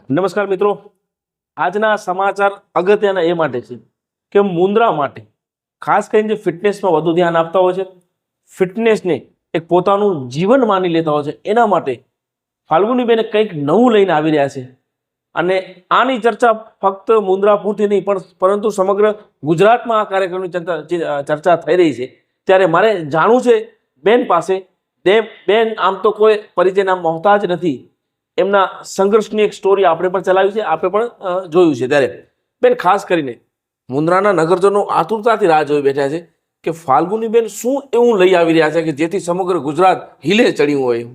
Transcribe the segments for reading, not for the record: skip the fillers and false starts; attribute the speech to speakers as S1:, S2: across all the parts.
S1: નમસ્કાર મિત્રો, આજના સમાચાર અગત્યના એ માટે છે કે મુન્દ્રા માટે ખાસ કરીને જે ફિટનેસમાં વધુ ધ્યાન આપતા હોય છે, ફિટનેસને એક પોતાનું જીવન માની લેતા હોય છે, એના માટે ફાલ્ગુનીબેન કંઈક નવું લઈને આવી રહ્યા છે. અને આની ચર્ચા ફક્ત મુન્દ્રા પૂરતી નહીં પરંતુ સમગ્ર ગુજરાતમાં આ કાર્યક્રમની ચર્ચા થઈ રહી છે. ત્યારે મારે જાણવું છે બેન પાસે. બેન આમ તો કોઈ પરિચયના મોહતાજ નથી, એમના સંઘર્ષની એક સ્ટોરી આપણે પણ ચલાવી છે, આપણે પણ જોયું છે. ત્યારે બેન, ખાસ કરીને મુન્દ્રાના નગરજનો આતુરતાથી રાહ જોઈ બેઠા છે કે ફાલ્ગુનીબેન શું એવું લઈ આવી રહ્યા છે કે જેથી સમગ્ર ગુજરાત હિલે ચડ્યું હોય.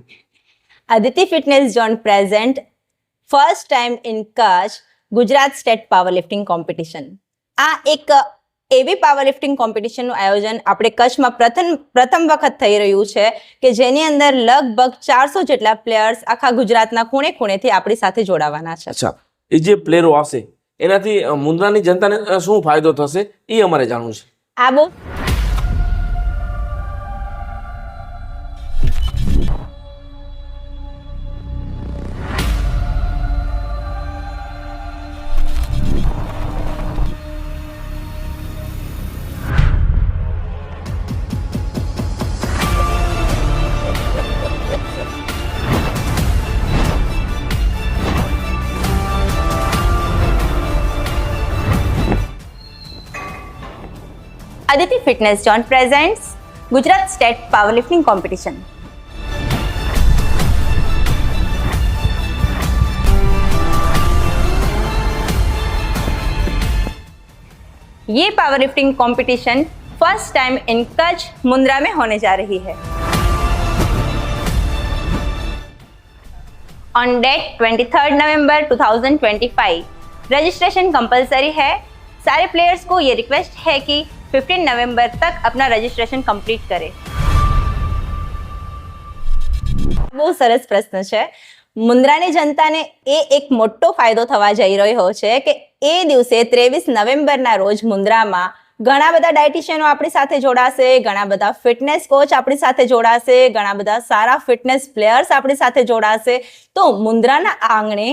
S2: Aditi Fitness Zone present first time in Kutch Gujarat state powerlifting competition. આ એક એવી પાવરલિફ્ટિંગ કોમ્પિટિશનનું આયોજન આપણે કચ્છમાં પ્રથમ વખત થઈ રહ્યું છે કે જેની અંદર લગભગ 400 જેટલા પ્લેયર્સ આખા ગુજરાતના ખૂણે ખૂણેથી આપણી સાથે જોડાવાના છે.
S1: અચ્છા, એ જે પ્લેયરો આવશે એનાથી મુન્દ્રાની જનતાને શું ફાયદો થશે એ અમારે જાણવું છે.
S2: આ બહુ Aditi Fitness Zone presents Gujarat State Powerlifting Competition. ये powerlifting competition first time in Kutch Mundra में होने जा रही है. On date 23 November 2025 registration compulsory है. सारे प्लेयर्स को ये रिक्वेस्ट है कि 15 नवंबर तक अपना रजिस्ट्रेशन कंप्लीट करें. બહુ સરસ પ્રશ્ન છે. મુન્દ્રાની જનતાને એ એક મોટો ફાયદો થવા જઈ રહ્યો છે કે એ દિવસે 23 નવેમ્બરના રોજ મુન્દ્રામાં ઘણા બધા ડાયટિશિયનો આપણી સાથે જોડાશે, ઘણા બધા ફિટનેસ કોચ આપણી સાથે જોડાશે, ઘણા બધા સારા ફિટનેસ પ્લેયર્સ આપણી સાથે જોડાશે. તો મુન્દ્રાના આંગણે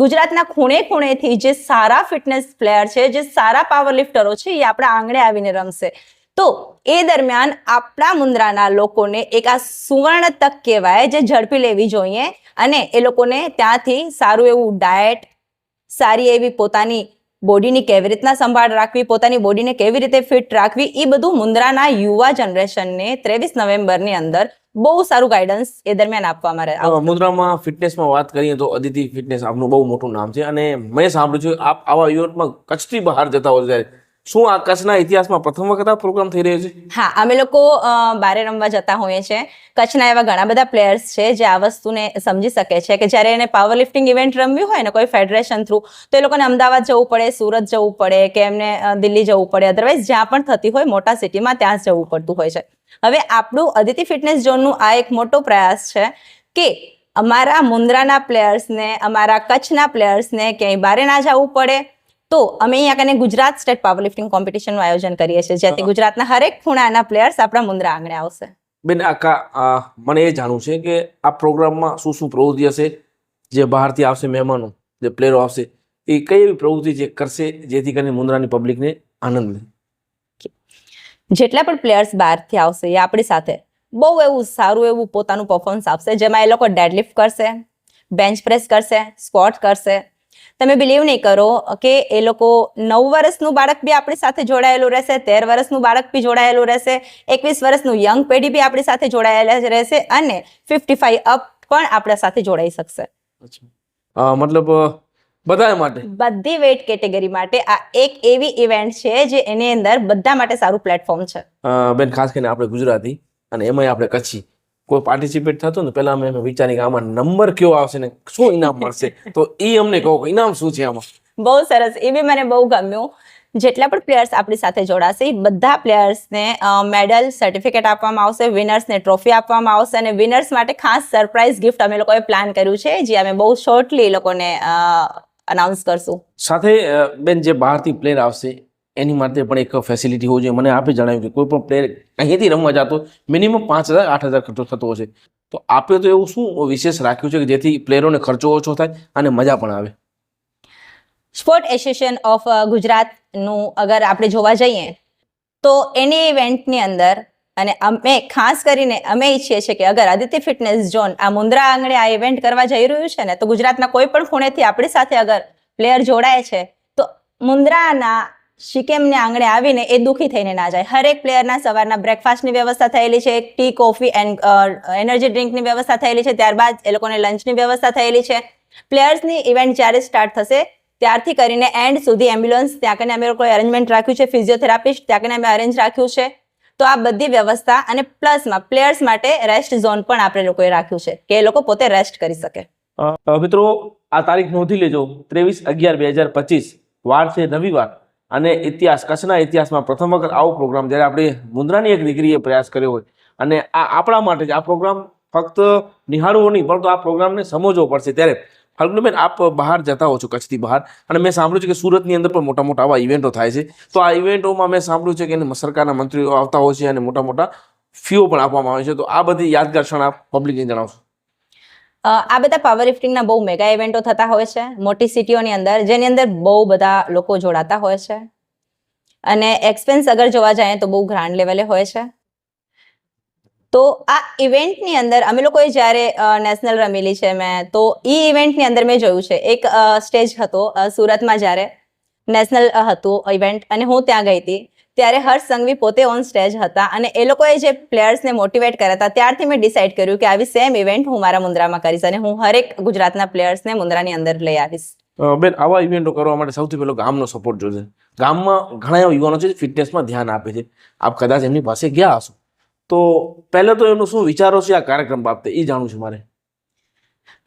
S2: ગુજરાતના ખૂણે ખૂણેથી જે સારા ફિટનેસ પ્લેયર છે, જે સારા પાવર લિફ્ટરો છે, એ આપણા આંગણે આવીને રમશે. તો એ દરમિયાન આપણા મુન્દ્રાના લોકોને એક આ સુવર્ણ તક કહેવાય જે ઝડપી લેવી જોઈએ અને એ લોકોને ત્યાંથી સારું એવું ડાયટ, સારી એવી પોતાની બોડીની કેવી રીતના સંભાળ રાખવી, પોતાની બોડીને કેવી રીતે ફિટ રાખવી, એ બધું મુન્દ્રાના યુવા જનરેશનને 23 નવેમ્બરની અંદર બહુ સારું ગાઈડન્સ એ દરમિયાન આપવામાં આવે.
S1: મુન્દ્રામાં ફિટનેસમાં વાત કરીએ તો અદિતિ ફિટનેસ આપનું બહુ મોટું નામ છે અને મેં સાંભળ્યું છે આપ આવા ઇવેન્ટમાં કચ્છથી બહાર જતા હોય ત્યારે શું આ કચ્છના ઇતિહાસમાં પ્રથમ વખત આ પ્રોગ્રામ થઈ રહ્યો છે?
S2: હા, અમે લોકો બારે રમવા જતા હોઈએ છીએ. કચ્છના એવા ઘણા બધા પ્લેયર્સ છે જે આ વસ્તુને સમજી શકે છે કે જ્યારે એને પાવર લિફ્ટિંગ ઇવેન્ટ રમવી હોય ને કોઈ ફેડરેશન થ્રુ, તો એ લોકોને અમદાવાદ જવું પડે, સુરત જવું પડે કે એમને દિલ્હી જવું પડે, અધરવાઇઝ જ્યાં પણ થતી હોય મોટા સિટીમાં ત્યાં જ જવું પડતું હોય છે. હવે આપણું અદિતિ ફિટનેસ ઝોનનું આ એક મોટો પ્રયાસ છે કે અમારા મુન્દ્રાના પ્લેયર્સને, અમારા કચ્છના પ્લેયર્સને ક્યાંય બારે ના જવું પડે. તો અમે અહીંયા કને ગુજરાત સ્ટેટ પાવરલિફ્ટિંગ કોમ્પિટિશનનું આયોજન કરીએ છીએ જેથી ગુજરાતના હરેક ખૂણાના પ્લેયર્સ આપણા મુન્દ્રા આંગણે આવશે.
S1: બેન, મને એ જાણવું છે કે આ પ્રોગ્રામમાં શું શું પ્રવૃત્તિ હશે? જે બહારથી આવશે મહેમાનો, જે પ્લેયરો આવશે, એ કઈ એવી પ્રવૃત્તિ જે કરશે જેથી કરીને મુન્દ્રાની પબ્લિકને આનંદ લે?
S2: જેટલા પણ પ્લેયર્સ બહારથી આવશે એ આપણી સાથે બહુ એવું સારું એવું પોતાનું પરફોર્મન્સ આપશે, જેમાં એ લોકો ડેડલિફ્ટ કરશે, બેન્ચ પ્રેસ કરશે, સ્ક્વોટ કરશે. તમે બિલીવ નહીં કરો કે એ લોકો 9 વર્ષનું બાળક બી આપણી સાથે જોડાયેલું રહેશે, 13 વર્ષનું બાળક બી જોડાયેલું રહેશે, 21 વર્ષનું યંગ પેઢી બી આપણી સાથે જોડાયેલા રહેશે અને 55 અપ પણ આપણા સાથે જોડાઈ શકશે.
S1: મતલબ બધા માટે,
S2: બધી વેઇટ કેટેગરી માટે આ એક એવી ઇવેન્ટ છે જે એની અંદર બધા માટે સારું પ્લેટફોર્મ છે.
S1: બેન, ખાસ કરીને આપણે ગુજરાતી અને એમાંય આપણે કચ્છી કોઈ પાર્ટિસિપેટ થતું ને પહેલા અમે વિચારી કે આમાં નંબર કયો આવશે ને શું ઇનામ મળશે, તો એ અમને કહો ઇનામ શું છે આમાં?
S2: બહુ સરસ, એ બી મને બહુ ગમ્યું. જેટલા પણ પ્લેયર્સ આપણી સાથે જોડાશે એ બધા પ્લેયર્સને મેડલ, સર્ટિફિકેટ આપવામાં આવશે, વિનર્સને ટ્રોફી આપવામાં આવશે અને વિનર્સ માટે ખાસ સરપ્રાઇઝ ગિફ્ટ અમે લોકોએ પ્લાન કર્યું છે જે અમે બહુ શોર્ટલી એ લોકોને અનાઉન્સ કરશું.
S1: સાથે બેન, જે બહારથી પ્લેયર આવશે એની માટે પણ એક ફેસિલિટી હોવી જોઈએ. મને આપે જણાવ્યું કે કોઈ પણ પ્લેયર અહીંયાથી રમવા જતો મિનિમમ 5,000-8,000 ખર્ચો થતો હશે, તો આપે તો એવું શું વિશેષ રાખ્યું છે કે જેથી પ્લેયરોને ખર્ચો ઓછો થાય અને મજા પણ આવે?
S2: સ્પોર્ટ એસોસિએશન ઓફ ગુજરાતનું અગર આપણે જોવા જઈએ તો એની ઇવેન્ટની અંદર અને અમે ખાસ કરીને અમે ઈચ્છીએ છીએ કે અગર આદિત્ય ફિટનેસ ઝોન આ મુન્દ્રા આંગણે આ ઇવેન્ટ કરવા જઈ રહ્યું છે ને, તો ગુજરાતના કોઈ પણ ખૂણેથી આપણી સાથે અગર પ્લેયર જોડાય છે તો મુન્દ્રાના શિકેમને આંગણે આવીને એ દુઃખી થઈને ના જાય. હરેક પ્લેયરના સવારના બ્રેકફાસ્ટની વ્યવસ્થા થયેલી છે, ટી કોફી એન્ડ એનર્જી ડ્રિંકની વ્યવસ્થા થયેલી છે, ત્યારબાદ એ લોકોને લંચની વ્યવસ્થા થયેલી છે. પ્લેયર્સની ઇવેન્ટ જ્યારે સ્ટાર્ટ થશે ત્યારથી કરીને એન્ડ સુધી એમ્બ્યુલન્સ ત્યાં કને અમે લોકોએ અરેન્જમેન્ટ રાખ્યું છે, ફિઝિયોથેરાપિસ્ટ ત્યાં કને અમે અરેન્જ રાખ્યું છે. તો આ બધી વ્યવસ્થા અને પ્લસમાં પ્લેયર્સ માટે રેસ્ટ ઝોન પણ આપણે લોકોએ રાખ્યું છે કે એ લોકો પોતે રેસ્ટ કરી શકે.
S1: મિત્રો આ તારીખ નોંધી લેજો, 23/11/2025 વાર છે રવિવાર. અને ઇતિહાસ, કચ્છના ઇતિહાસમાં પ્રથમ વખત આવો પ્રોગ્રામ જ્યારે આપણે મુન્દ્રાની એક દીકરીએ પ્રયાસ કર્યો હોય અને આ આપણા માટે જ આ પ્રોગ્રામ ફક્ત નિહાળવો નહીં પરંતુ આ પ્રોગ્રામને સમજવો પડશે. ત્યારે ફાલ્ગુનીબેન, આપ બહાર જતા હો છો, કચ્છથી બહાર, અને મેં સાંભળ્યું છે કે સુરતની અંદર પણ મોટા મોટા આવા ઇવેન્ટો થાય છે. તો આ ઇવેન્ટોમાં મેં સાંભળ્યું છે કે સરકારના મંત્રીઓ આવતા હોય છે અને મોટા મોટા ફીઓ પણ આપવામાં આવે છે. તો આ બધી યાદગાર ક્ષણ આપ પબ્લિકને જણાવશો.
S2: આ બધા પાવર લિફ્ટિંગના બહુ મેગા ઇવેન્ટો થતા હોય છે મોટી સિટીઓની અંદર, જેની અંદર બહુ બધા લોકો જોડાતા હોય છે અને એક્સપેન્સ અગર જોવા જાય તો બહુ ગ્રાન્ડ લેવલે હોય છે. તો આ ઇવેન્ટની અંદર અમે લોકોએ જ્યારે નેશનલ રમેલી છે મેં, તો એ ઇવેન્ટની અંદર મેં જોયું છે એક સ્ટેજ હતો સુરતમાં જ્યારે નેશનલ હતું ઇવેન્ટ અને હું ત્યાં ગઈ હતી ત્યારે હર્ષ સંઘવી પોતે ઓન સ્ટેજ હતા અને એ લોકોએ જે પ્લેયર્સને મોટિવેટ કર્યા હતા ત્યારથી મેં ડિસાઇડ કર્યું કે આવી સેમ ઇવેન્ટ હું મારા મુન્દ્રામાં કરીશ અને હું હરેક ગુજરાતના પ્લેયર્સને મુન્દ્રાની અંદર લઈ આવીશ.
S1: બેન, આવા ઇવેન્ટો કરવા માટે સૌથી પહેલો ગામનો સપોર્ટ જોશે. ગામમાં ઘણા એવા યુવાનો છે ફિટનેસમાં ધ્યાન આપે છે. આપ કદાચ એમની પાસે ગયા હશો, તો પહેલા તો એમનું શું વિચારો છે આ કાર્યક્રમ બાબતે એ જાણવું છે મારે.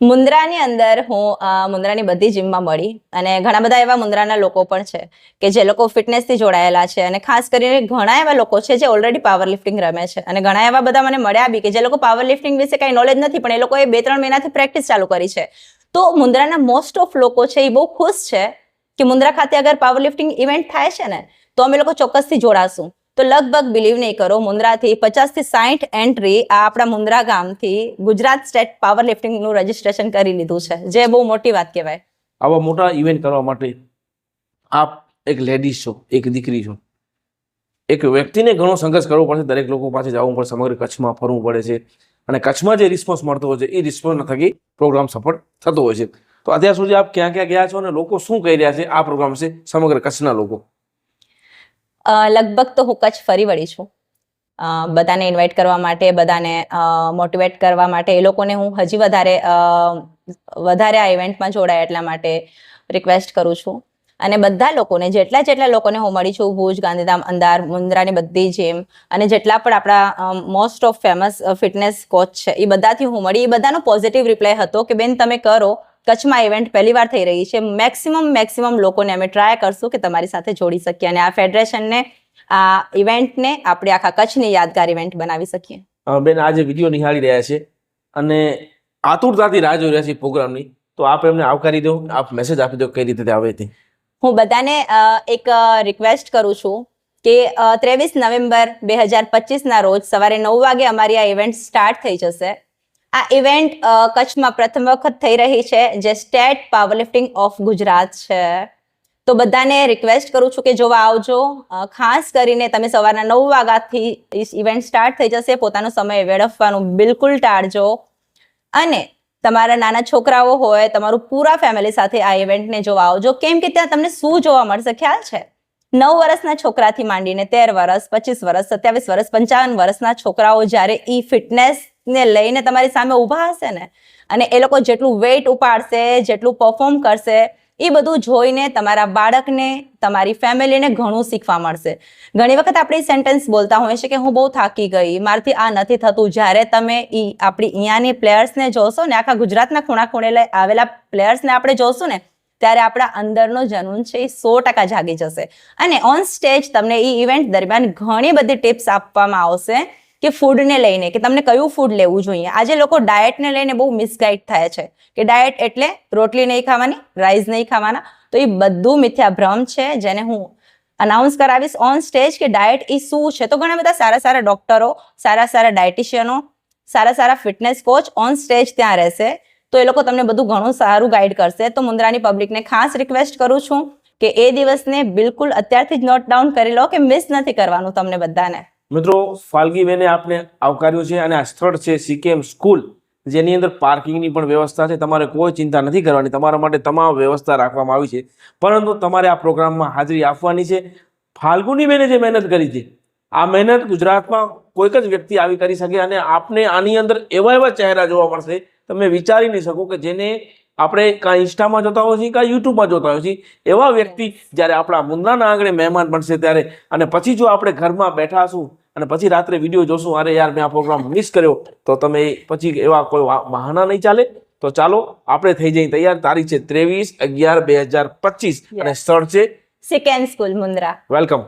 S2: મુન્દ્રાની અંદર હું મુન્દ્રાની બધી જીમમાં મળી અને ઘણા બધા એવા મુન્દ્રાના લોકો પણ છે કે જે લોકો ફિટનેસથી જોડાયેલા છે અને ખાસ કરીને ઘણા એવા લોકો છે જે ઓલરેડી પાવર લિફ્ટિંગ રમે છે અને ઘણા એવા બધા મને મળ્યા બી કે જે લોકો પાવર લિફ્ટિંગ વિશે કાંઈ નોલેજ નથી પણ એ લોકોએ 2-3 મહિનાથી પ્રેક્ટિસ ચાલુ કરી છે. તો મુન્દ્રાના મોસ્ટ ઓફ લોકો છે એ બહુ ખુશ છે કે મુન્દ્રા ખાતે અગર પાવર લિફ્ટિંગ ઇવેન્ટ થાય છે ને તો અમે લોકો ચોક્કસથી જોડાશું. તો લગભગ બિલીવ નહીં કરો, મુન્દ્રાથી 50 થી 60 એન્ટ્રી આ આપણા મુન્દ્રા ગામથી ગુજરાત સ્ટેટ પાવર લિફ્ટિંગનું રજીસ્ટ્રેશન કરી લીધું છે, જે બહુ મોટી વાત કહેવાય.
S1: આવા મોટા ઇવેન્ટ કરવા માટે આપ એક લેડીઝ છો, એક દીકરી છો, એક વ્યક્તિને ઘણો સંઘર્ષ કરવો પડશે. દરેક લોકો પાસે જવું પડે, સમગ્ર કચ્છમાં ફરવું પડે છે અને કચ્છમાં જે રિસ્પોન્સ મળતો હોય છે એ રિસ્પોન્સ થકી પ્રોગ્રામ સફળ થતો હોય છે. તો અત્યાર સુધી આપ ક્યાં ક્યાં ગયા છો અને લોકો શું કહી રહ્યા છે આ પ્રોગ્રામ છે, સમગ્ર કચ્છના લોકો?
S2: લગભગ તો હું કચ્છ ફરી વળી છું બધાને ઇન્વાઇટ કરવા માટે, બધાને મોટિવેટ કરવા માટે, એ લોકોને હું હજી વધારે આ ઇવેન્ટમાં જોડાય એટલા માટે રિક્વેસ્ટ કરું છું. અને બધા લોકોને, જેટલા લોકોને હું મળી છું, ભુજ, ગાંધીધામ, અંદાર, મુન્દ્રાની બધી જીમ અને જેટલા પણ આપણા most of famous fitness coach છે એ બધાથી હું મળી. એ બધાનો પોઝિટિવ રિપ્લાય હતો કે બેન તમે કરો, કચ્છમાં ઇવેન્ટ પહેલી વાર થઈ રહી છે, મેક્સિમમ લોકોને અમે ટ્રાય કરશું કે તમારી સાથે જોડી શકીએ અને આ ફેડરેશનને, આ ઇવેન્ટને આપણે આખા કચ્છની યાદગાર ઇવેન્ટ બનાવી શકીએ.
S1: બેન, આજે વિડીયો નિહાળી રહ્યા છે અને આતુરતાથી રાહ જોઈ રહ્યા છે પ્રોગ્રામની, તો આપ એમને આવકારી દો, આપ મેસેજ આપી દો કઈ રીતે આવે તે.
S2: હું બધાને એક રિક્વેસ્ટ કરું છું કે 23 નવેમ્બર 2025 રોજ સવારે 9 વાગે અમારી આ ઇવેન્ટ સ્ટાર્ટ થઈ જશે. આ ઇવેન્ટ કચ્છમાં પ્રથમ વખત થઈ રહી છે જે state power lifting of Gujarat છે. તો બધાને રિક્વેસ્ટ કરું છું કે જોવા આવજો. ખાસ કરીને તમે સવારના 9 વાગ્યાથી ઇવેન્ટ સ્ટાર્ટ થઈ જશે, પોતાનો સમય વેડફવાનું બિલકુલ ટાળજો અને તમારા નાના છોકરાઓ હોય, તમારું પૂરા ફેમિલી સાથે આ ઇવેન્ટને જોવા આવજો. કેમ કે ત્યાં તમને શું જોવા મળશે ખ્યાલ છે? 9 વર્ષના છોકરાથી માંડીને 13 વર્ષ, 25 વર્ષ, 27 વર્ષ, 55 વર્ષના છોકરાઓ જ્યારે ઈ ફિટનેસને લઈને તમારી સામે ઊભા હશે ને અને એ લોકો જેટલું વેઇટ ઉપાડશે, જેટલું પરફોર્મ કરશે, એ બધું જોઈને તમારા બાળકને, તમારી ફેમિલીને ઘણું શીખવા મળશે. ઘણી વખત આપણે સેન્ટેન્સ બોલતા હોઈએ છીએ કે હું બહુ થાકી ગઈ, મારાથી આ નથી થતું. જ્યારે તમે આપણી અહીંયાની પ્લેયર્સને જોશો ને, આખા ગુજરાતના ખૂણા ખૂણે આવેલા પ્લેયર્સને આપણે જોશું ને, ત્યારે આપણા અંદરનો જનૂન છે એ 100% જાગી જશે. અને ઓન સ્ટેજ તમને એ ઇવેન્ટ દરમિયાન ઘણી બધી ટિપ્સ આપવામાં આવશે કે ફૂડને લઈને, કે તમને કયું ફૂડ લેવું જોઈએ. આજે લોકો ડાયટને લઈને બહુ મિસગાઈડ થાય છે કે ડાયટ એટલે રોટલી નહીં ખાવાની, રાઈસ નહીં ખાવાના. તો એ બધું મિથ્યા ભ્રમ છે, જેને હું અનાઉન્સ કરાવીશ ઓન સ્ટેજ કે ડાયટ એ શું છે. તો ઘણા બધા સારા ડોક્ટરો, સારા ડાયટિશિયનો, સારા ફિટનેસ કોચ ઓન સ્ટેજ ત્યાં રહેશે તો એ લોકો તમને બધું ઘણું સારું ગાઈડ કરશે. તો મુન્દ્રાની પબ્લિકને ખાસ રિક્વેસ્ટ કરું છું કે એ દિવસને બિલકુલ અત્યારથી જ નોટ ડાઉન કરી લો કે મિસ નથી કરવાનું તમને બધાને.
S1: મિત્રો, ફાલ્ગીબેને આપને આવકાર્યું છે અને આ સ્થળ છે સીકેએમ સ્કૂલ, જેની અંદર પાર્કિંગની પણ વ્યવસ્થા છે. તમારે કોઈ ચિંતા નથી કરવાની, તમારા માટે તમામ વ્યવસ્થા રાખવામાં આવી છે. પરંતુ તમારે આ પ્રોગ્રામમાં હાજરી આપવાની છે. ફાલ્ગુનીબેને જે મહેનત કરી છે, આ મહેનત ગુજરાતમાં કોઈક જ વ્યક્તિ આવી કરી શકે અને આપને આની અંદર એવા ચહેરા જોવા મળશે તમે વિચારી નહીં શકો, કે જેને આપણે કાં ઇન્સ્ટામાં જોતા હોય છીએ કાં યુટ્યુબમાં જોતા હોય છીએ. એવા વ્યક્તિ જ્યારે આપણા મુન્દ્રાના આંગણે મહેમાન બનશે ત્યારે, અને પછી જો આપણે ઘરમાં બેઠા હશું અને પછી રાત્રે વિડીયો જોશું, અરે યાર મેં આ પ્રોગ્રામ મિસ કર્યો, તો તમે પછી એવા કોઈ બહાના નહીં ચાલે. તો ચાલો આપણે થઈ જઈએ તૈયાર. તારીખ છે 23/11/2025 અને સ્થળ છે
S2: સીકેએમ સ્કૂલ મુન્દ્રા.
S1: વેલકમ.